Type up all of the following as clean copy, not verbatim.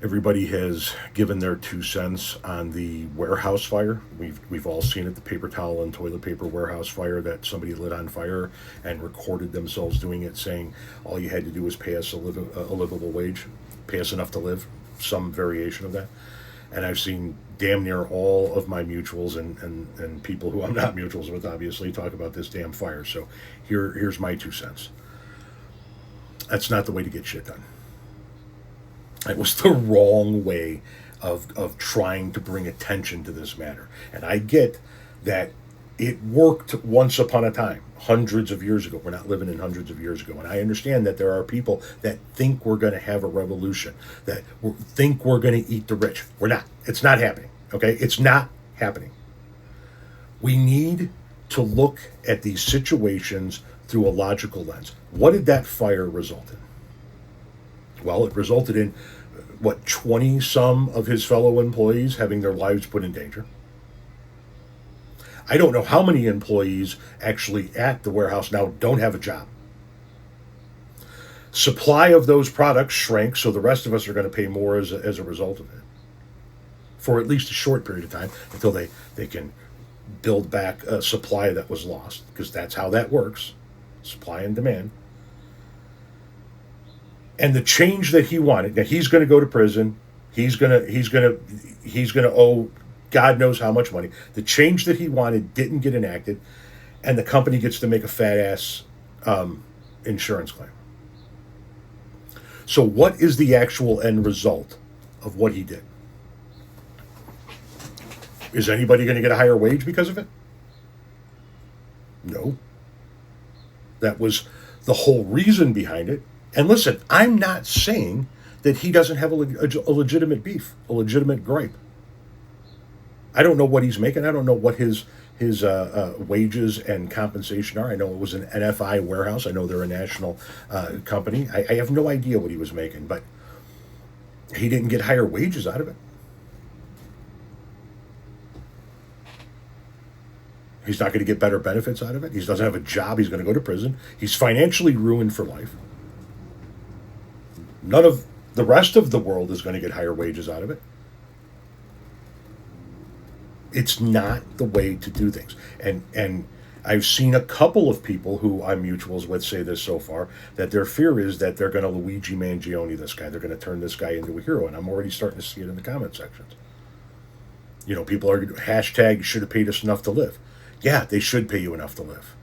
Everybody has given their 2 cents on the warehouse fire. We've all seen it, the paper towel and toilet paper warehouse fire that somebody lit on fire and recorded themselves doing it, saying all you had to do was pay us a livable wage, pay us enough to live, some variation of that. And I've seen damn near all of my mutuals and people who I'm not mutuals with, obviously, talk about this damn fire. So here's my 2 cents. That's not the way to get shit done. It was the wrong way of trying to bring attention to this matter. And I get that it worked once upon a time, hundreds of years ago. We're not living in hundreds of years ago. And I understand that there are people that think we're going to have a revolution, that think we're going to eat the rich. We're not. It's not happening. Okay? It's not happening. We need to look at these situations through a logical lens. What did that fire result in? Well, it resulted in, 20 some of his fellow employees having their lives put in danger. I don't know how many employees actually at the warehouse now don't have a job. Supply of those products shrank, so the rest of us are going to pay more as a result of it. For at least a short period of time, until they can build back a supply that was lost, because that's how that works, supply and demand. And the change that he wanted, now he's going to go to prison. He's going to owe God knows how much money. The change that he wanted didn't get enacted, and the company gets to make a fat ass insurance claim. So what is the actual end result of what he did? Is anybody going to get a higher wage because of it? No. That was the whole reason behind it. And listen, I'm not saying that he doesn't have a legitimate beef, a legitimate gripe. I don't know what he's making. I don't know what his wages and compensation are. I know it was an NFI warehouse. I know they're a national company. I have no idea what he was making, but he didn't get higher wages out of it. He's not going to get better benefits out of it. He doesn't have a job. He's going to go to prison. He's financially ruined for life. None of the rest of the world is going to get higher wages out of it. It's not the way to do things. And I've seen a couple of people who I'm mutuals with say this so far, that their fear is that they're going to Luigi Mangione this guy. They're going to turn this guy into a hero. And I'm already starting to see it in the comment sections. You know, people are hashtag should have paid us enough to live. Yeah, they should pay you enough to live.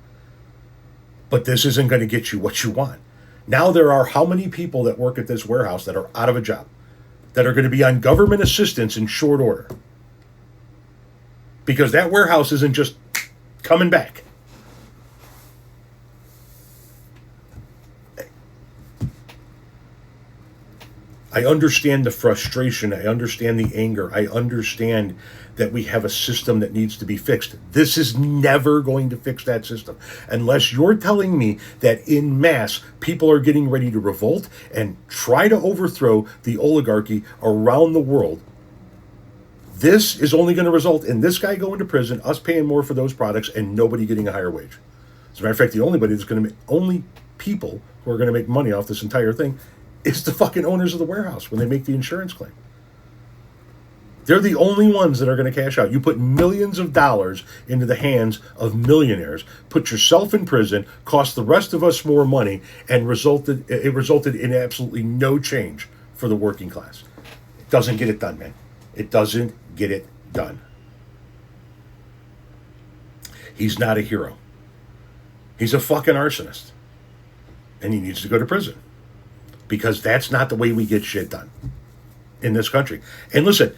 But this isn't going to get you what you want. Now there are how many people that work at this warehouse that are out of a job, that are going to be on government assistance in short order? Because that warehouse isn't just coming back. I understand the frustration. I understand the anger. I understand that we have a system that needs to be fixed. This is never going to fix that system. Unless you're telling me that in mass, people are getting ready to revolt and try to overthrow the oligarchy around the world. This is only going to result in this guy going to prison, us paying more for those products, and nobody getting a higher wage. As a matter of fact, only people who are going to make money off this entire thing is the fucking owners of the warehouse when they make the insurance claim. They're the only ones that are going to cash out. You put millions of dollars into the hands of millionaires, put yourself in prison, cost the rest of us more money, and it resulted in absolutely no change for the working class. It doesn't get it done, man. It doesn't get it done. He's not a hero. He's a fucking arsonist. And he needs to go to prison. Because that's not the way we get shit done in this country. And listen,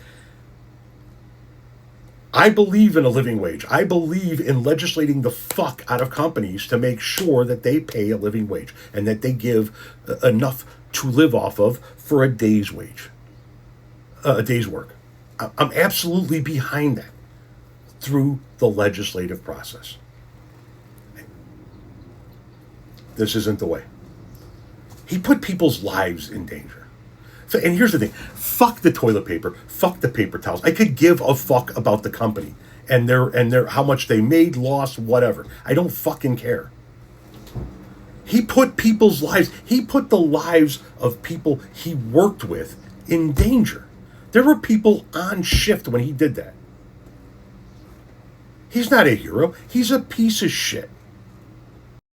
I believe in a living wage. I believe in legislating the fuck out of companies to make sure that they pay a living wage and that they give enough to live off of for a day's wage, a day's work. I'm absolutely behind that through the legislative process. This isn't the way. He put people's lives in danger. And here's the thing. Fuck the toilet paper. Fuck the paper towels. I could give a fuck about the company and their how much they made, lost, whatever. I don't fucking care. He put people's lives, he put the lives of people he worked with in danger. There were people on shift when he did that. He's not a hero. He's a piece of shit.